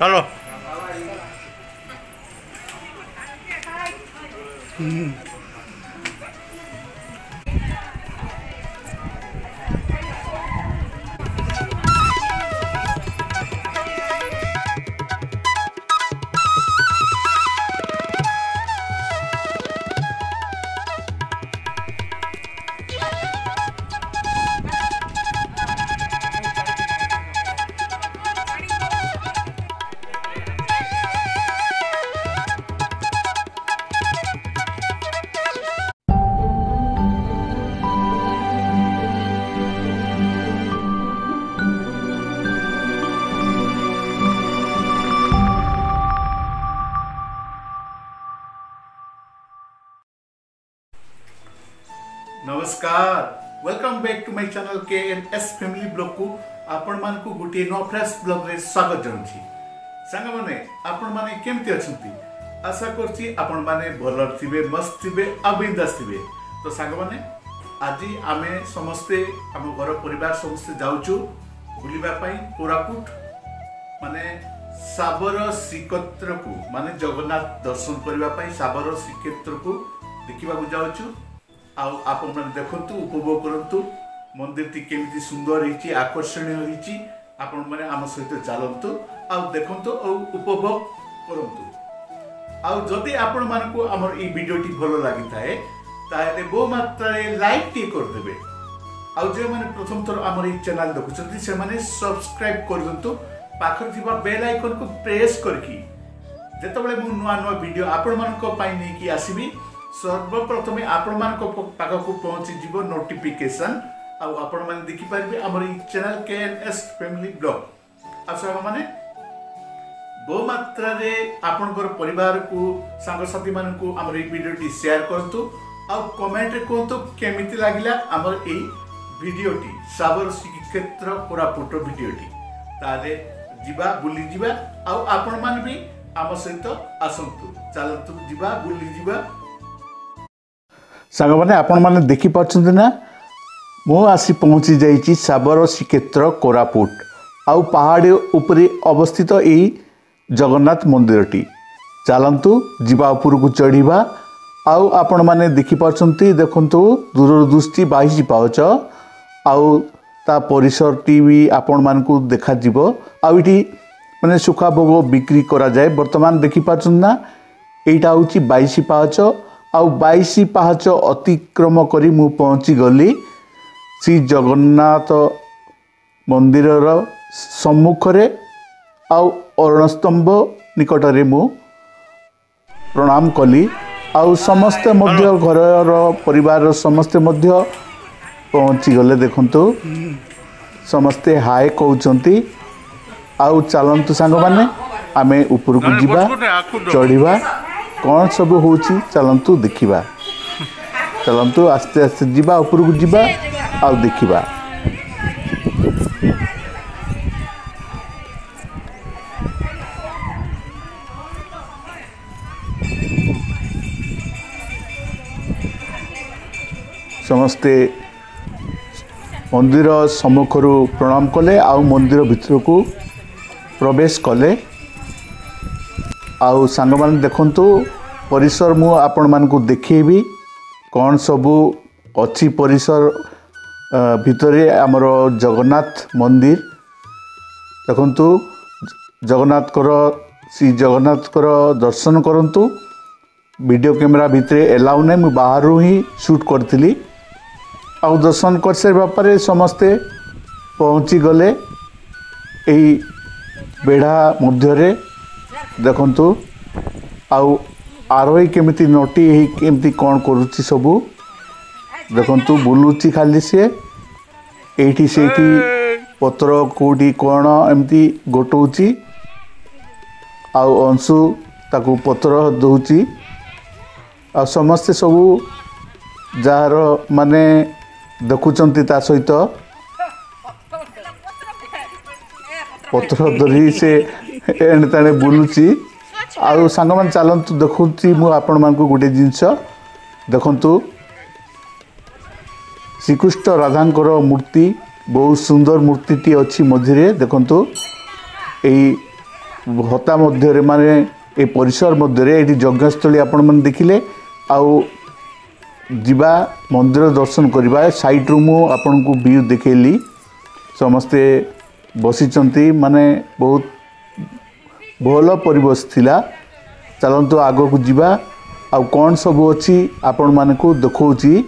चलो नमस्कार welcome back to my channel KNS family blog को आपण मान को गुटे नो फ्रेश ब्लॉग रे स्वागत जणुछि। संग माने आपण माने केमति अछंती आशा करछि आपण माने भलर थिबे मस्त थिबे आ बिंदास थिबे। तो संग माने आज आमे समस्ते हम घर परिवार समस्ते जाउछु बुलिबा पई कोरापुट माने साबर श्रीक्षेत्र को माने जगन्नाथ दर्शन करबा पई साबर श्रीक्षेत्र को देखिबा को जाउछु। आपण मैंने देखु उपभोग करूँ मंदिर टी केमी सुंदर होती आकर्षणीय होती आपण मैंने आम सहित चलतु देखु और उपभोग करूँ। आदि आपण मानक आमर ये भिडियोटी भल लगी थाए ताले बहु मात्रा लाइक टी करदे जो मैंने प्रथम थर आमर ये चैनल देखुं से मैंने सब्सक्राइब कर दिंतु पाखर थिबा बेल आइकन को प्रेस करके जेतबेले मु नुआ नुआ वीडियो आपण मानक पई नै कि आसीबी सर्वप्रथम आपण मान पाखक पहुंची जीव नोटिफिकेशन आपण मैंने देखिपारे आमर चैनल KNS फैमिली ब्लॉग आप माने बहु मात्रा रे आपनकर परिवार को सांगसाथी मान को आमर ये वीडियोटी शेयर करतु आ कमेंट रे कहतु केमिति लागिला आमर ए वीडियोटी साबर श्रीक्षेत्र कोरापुट वीडियोटी ताले जिबा बुली जिबा आ आपण मान भी आम सहित आसंतु चलतु जिबा बुली जिबा। सांग मैंने आपण मैंने देखी पार्टी ना मु आसी पहुँची जाइए साबर श्रीक्षेत्र कोरापुट आउ पहाड़ उपरे अवस्थित यही जगन्नाथ मंदिरटी चलतु जीवा उपर को चढ़ा आउ आपण मैंने देखी पार्टी देखु दूरदृष्टि 22 पाउच आउ ता परिसरटी भी आपण मान को देखा आउटी मैंने सुखा भोग बिक्री करा जाए वर्तमान देखी पार्टी ना यहीटा हूँ 22 पाउच आउ 22 पाहाच अतिक्रम करी मु पहुँची गली श्री जगन्नाथ मंदिर सम्मुख रे आउ अरणस्तंभ निकट रे मु प्रणाम कली आउ समस्ते मध्य घर परिवार समस्ते मध्य पहुँची गले देखंतु समस्ते हाय कहउचंती आउ चलंतु सांग माने आमे ऊपर को जीवा चढ़ीबा कौन सब होची चलंतु देखिबा चलंतु आस्ते आस्ते जीवा ऊपर को जीवा आउ देखिबा। समस्ते मंदिर सम्मुखरु प्रणाम कले आउ मंदिर भितर को प्रवेश कले आउ सांग मान देखंतु परिसर मु आपण मान को देखेबी कौन सबू अच्छी परिसर भितरे आमर जगन्नाथ मंदिर देखंतु जगन्नाथ श्री जगन्नाथ दर्शन करंतु वीडियो कैमेरा भितरे एलाउ नै मु बाहर ही शूट करथिली आउ दर्शन कर सारा पर समस्ते पहुँची गले एही बेढ़ा मध्य देखंतु आउ आरोही केमिति नटी केमिति कौन करुच्ची सबू देखंतु बुलुची खाली सी एठी सेठी पत्र कोटी कौन एमती गोटौची आउ अंशु ताकू पत्र दौची आ समस्ते सबू जार माने देखुचंती ता सहित पत्र धरी से एणे ताणे बुलुची आउ सांग मान चलतु देखुची मु आपण मान को गोटे जिनस देखंतु श्रीकृष्ण राधांकर मूर्ति बहुत सुंदर मूर्तिटी अच्छी मझे देखंतु एई हता मध्य माने ए परिसर मध्य ये यज्ञस्थली आपण मैंने देखिले आउ जीवा मंदिर दर्शन करवा साइड रू मु आपन को व्यू देखली समस्ते बसी माने बहुत भल परिवेश थिला। चलतु आग को जीवा आउ कौन सब अच्छी आपण मान को देखौची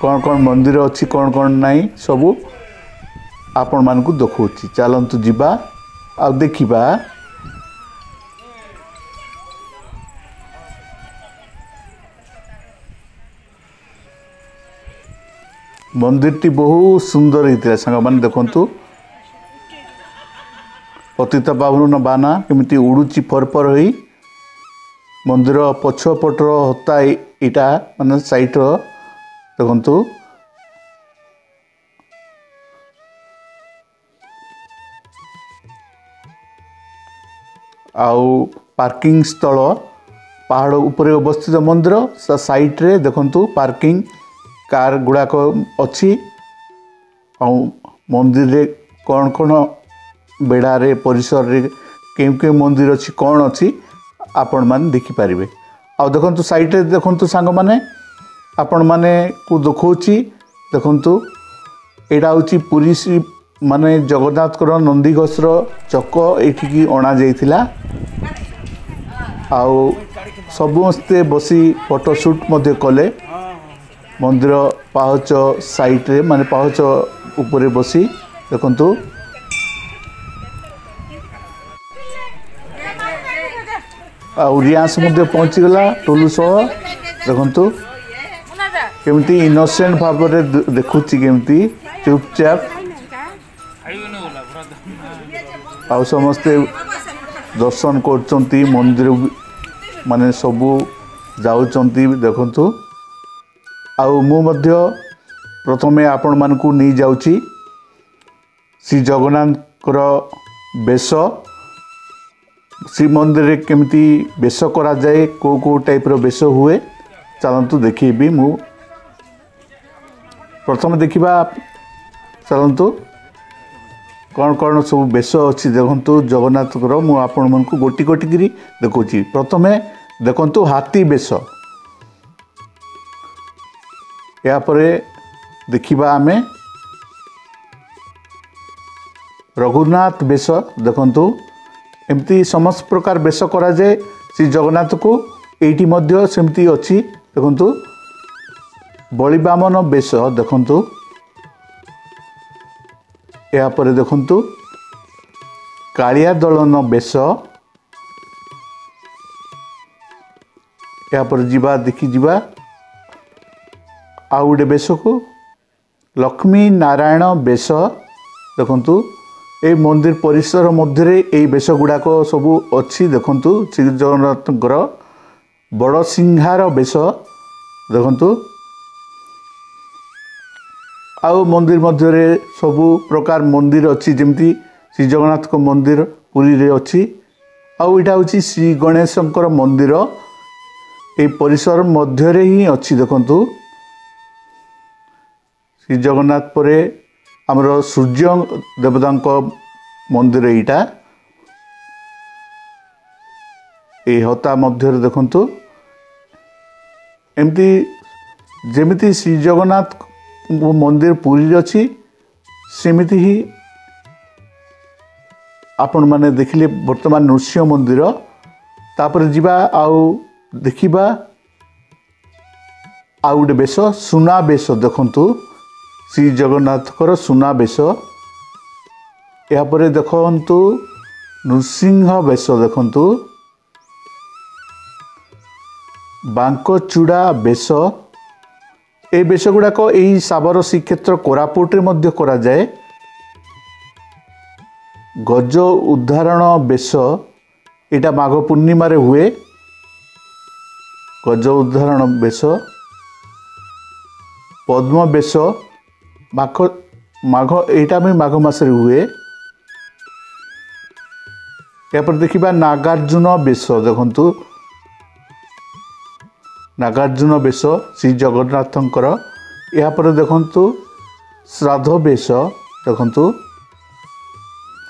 कौन कौन मंदिर अच्छी कौन कौन नहीं सबू आपण मान को देखौची। चलतु जीवा आउ देखिबा। मंदिर टी बहुत सुंदर होता सांग मैंने देखु पतित पावन बाना केमिति उड़ुची फरफर हो मंदिर पछपटर हता इटा माने साइट देखु आउ पार्किंग स्थल पहाड़ उपरे अवस्थित मंदिर साइट रे देखु पार्किंग कार गुड़ाक अच्छी मंदिर रे कौन कौन बेड़ारे परिसर रे केम के मंदिर अच्छी कौन अच्छी आपण मैंने देखिपारे। आ देखु साइड रे देखु सांग मैंने आपण मैंने को देखौची देखु एटा हूँ पुरी श्री माने जगन्नाथ नंदीघोषर चक एठिकी अणा जाइथिला आउ समस्ते बसी फोटोशूट मध्य कले मंदिर पाहच साइट रे माने पाहच ऊपर बसी देखु रियांस मध्य पहुँची गला टोलू सह देखु केमती इनोसेंट भाव में देखुची केमती चुपचाप आउ समस्ते दर्शन कर मंदिर माने सबू जाउचंती देखु आउ मु मध्य प्रथमे आपण मान को नहीं जाउची श्री जगन्नाथ बेश श्री मंदिर रे केमती बेश करा जाए को टाइप रो बेश हुए चलतु देखी मु प्रथम देखा चलतु कौन कौन सब बेश अच्छी देखु जगन्नाथ मु आपण मन को गोटी गोटी करी देखुची। प्रथमे देखु हाथी बेश यापर देखा आमे रघुनाथ बेश देखु एमती समस्त प्रकार बेश करा जाए श्री जगन्नाथ को एटी मध्य सेमती अच्छी देखु बलिबामन बेश देखु यापर देखु कालिया दलन बेश यापर जीवा देखी जीवा आउ गोटे बेश को लक्ष्मी नारायण बेश देखु ए मंदिर परिसर मध्य ये बेश गुड़ाक सबू अच्छी देखु श्री जगन्नाथ बड़ सिंहार बेश देखु आउ मंदिर मध्य सबू प्रकार मंदिर अच्छी जमती श्री जगन्नाथ मंदिर पुरी रे अच्छी आउ इटा हूँ श्री गणेशंकर मंदिर ए परिसर मध्य ही अच्छी देखु श्री जगन्नाथ परे आमर सूर्य देवता मंदिर ईटा ए हता मध्य देखु एमती जेमिति श्री जगन्नाथ मंदिर पुरी अच्छी सेमिति ही आपण माने देखिले वर्तमान नृसिंह मंदिर तापर जीवा आउ देखिबा आउ गोटे बेश सुना बेश देखु श्री जगन्नाथ सुना बेश यापर देखु नृसिंह बेश देखु बांकचूड़ा बेश ए बेश गुड़ाक यही साबर श्रीक्षेत्र कोरापुट रे मध्य करा जाए। गज उद्धारण बेश एटा माघ पूर्णिमा रे हुए गज उद्धारण बेश पद्म बेश माघ एटा भी माघ मास हुए। यापर देखिबा नागार्जुन बेश देखु नागार्जुन बेश श्री जगन्नाथंकर यापर देखु श्राद्ध बेश देखु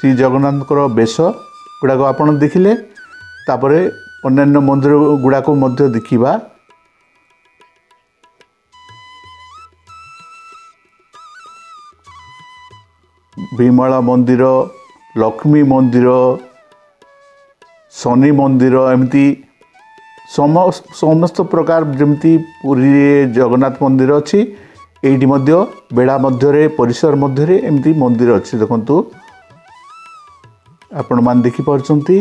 श्री जगन्नाथंकर बेश गुड़ाक आपण देखिले तापरे अन्यान्य मंदिर गुड़ाक मध्य देखिबा। भीमला मंदिर, लक्ष्मी मंदिर, शनि मंदिर एमती समस्त प्रकार जमती पुरी जगन्नाथ मंदिर अच्छी एठी मध्य बेड़ा मध्य परिसर मध्य एमती मंदिर अच्छी देखंतु आपण मान देखि पारछंती।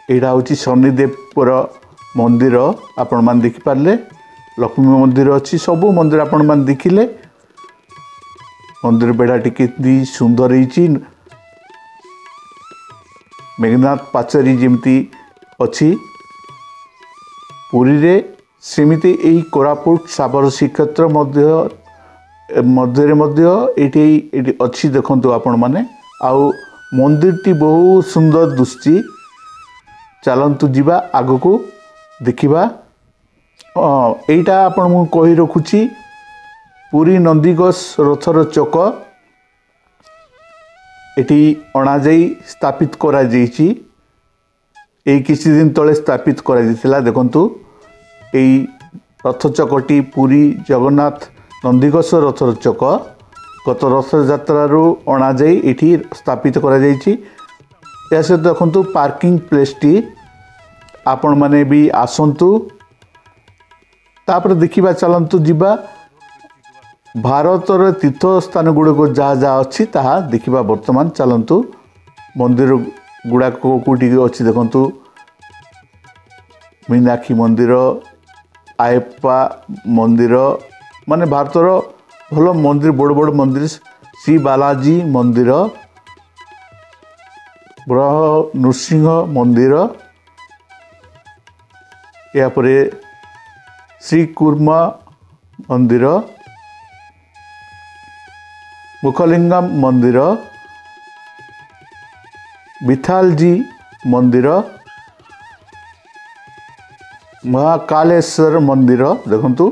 एटा होची शनिदेवर मंदिर आपण मान देखि पारले। लक्ष्मी मंदिर अच्छी सबू मंदिर आपण मान देखिले। मंदिर बेड़ा टिके सुंदर होती मेघनाथ पाचेरी जमती अच्छी पुरी रे सेमिति एई कोरापुट साबर श्रीक्षेत्र मध्य अच्छी देखंतु आपण माने। आउ मंदिर टी बहुत सुंदर दुस्ची। चलंतु जीवा आगो को देखिबा। एटा आपण मु कहि रखुची पुरी नंदीघोष रथर चक एटी अणा जाई स्थापित करा जाइछि। एई किछि दिन तले स्थापित करा जाइथिला। देखंतु एई रथ चकटी पुरी जगन्नाथ नंदीघोष रथर चक गत रथ यात्रारू अणा जाई एटी स्थापित करा जाइछि। या सहित देखंतु पार्किंग प्लेस टी आपण माने भी आसंतु। तापर देखिबा चलंतु जीवा भारतर तीर्थ स्थान गुड़ाक जहाँ जहाँ अच्छी ताहा देखिबा। वर्तमान चलंतु मंदिर गुड़ाक कोटी अच्छी देखंतु मीनाक्षी मंदिर, आयप्पा मंदिर माने भारतर भल मंदिर बड़ बड़ मंदिर, श्री बालाजी मंदिर, ब्रह नृसिंह मंदिर, या परे श्री कुर्मा मंदिर, मुखलिंगम मंदिर, विठालजी मंदिर, महाकालेश्वर मंदिर देखंतु,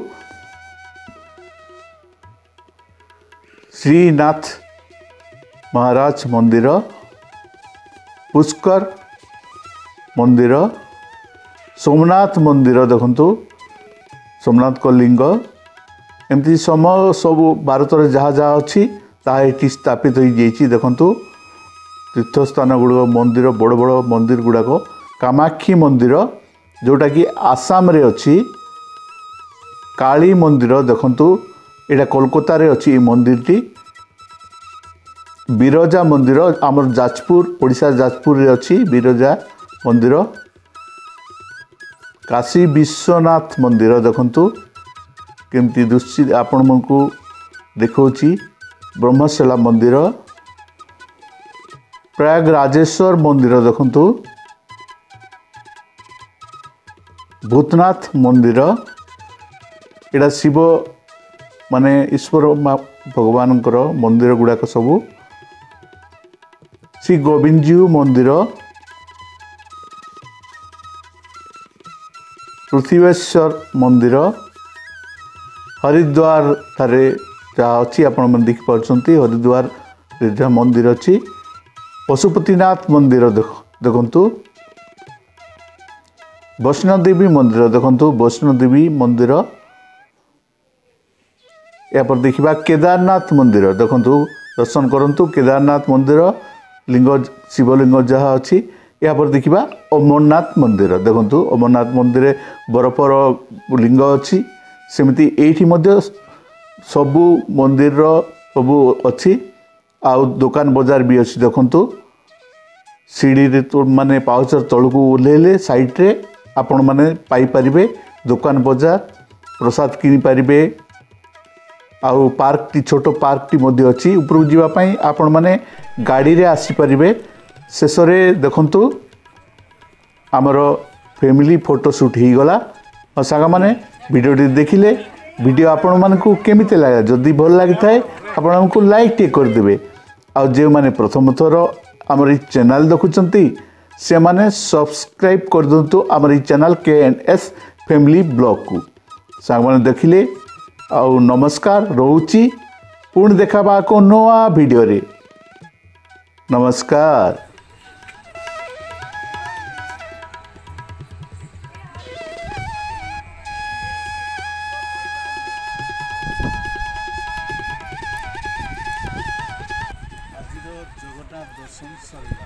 श्रीनाथ महाराज मंदिर, पुष्कर मंदिर, सोमनाथ मंदिर देखंतु, सोमनाथ को लिंग एमती सब भारत जहाँ जहाँ अच्छी ताहा एटी स्थापित हो जाइछि। देखंतु तीर्थस्थान गुड़ाक मंदिर बड़ बड़ मंदिर गुड़ाक कामाक्षी मंदिर जोटा कि आसाम रे अच्छी, काली मंदिर देखंतु एटा कोलकाता रे अच्छी मंदिर टी, बिरजा मंदिर आमर जाजपुर ओडिशा जाजपुर रे अच्छी बिरजा मंदिर, काशी विश्वनाथ मंदिर देखंतु केमती दुश्ची आपण मनकु देखौची, ब्रह्मशिला मंदिर, प्रयागराजेश्वर मंदिर देखंतु, भूतनाथ मंदिर एटा शिव माने ईश्वर भगवान मंदिर गुड़ाक सबू, श्री गोविंदजी मंदिर, पृथ्वीश्वर मंदिर, हरिद्वार ठारे जहाँ अच्छी आपण मैंने देखी पार्टी हरिद्वार जहाँ मंदिर अच्छी, पशुपतिनाथ मंदिर देखंतु, वैष्णोदेवी मंदिर देखंतु, वैष्णोदेवी मंदिर, या पर देखिबा केदारनाथ मंदिर देखंतु, दर्शन करंतु केदारनाथ मंदिर लिंग शिवलिंग जहाँ अच्छी। या पर देखिबा अमरनाथ मंदिर देखंतु, अमरनाथ मंदिर बरफर लिंग अच्छी। सेमती एठी मध्य सबू मंदिर सबू अच्छी। आउ दुकान बाजार भी अच्छी देखंतु, सीढ़ी तो माने पाउचर तलू ओह्लैले साइड रे आपण माने पाई परिबे दुकान बाजार, प्रसाद किनी परिबे। आउ पार्क टी छोट पार्क टी मध्य अच्छी। ऊपर जीवा पई आपण माने गाड़ी रे आसी परिबे। शेष रे देखंतु आमर फैमिली फोटो शूट ही गला। और सागा माने वीडियो टी देखिले वीडियो आपण मानकु केमिते लागा, जदि भल लागि थाए आपण हमकु लाइक टे कर देबे। आ जे माने प्रथम थर आमर चैनल देखुचंती से माने सब्सक्राइब कर दंतु आमर चैनल KNS फैमिली ब्लॉग को। सागा माने देखिले ଆଉ ନମସ୍କାର ରହୁଛି। ପୁଣି ଦେଖାବା ଏକ ନୂଆ ଭିଡ଼ିଓରେ। ନମସ୍କାର। ଆଜିର ଜଗନ୍ନାଥ ଦର୍ଶନ ସରିଲା।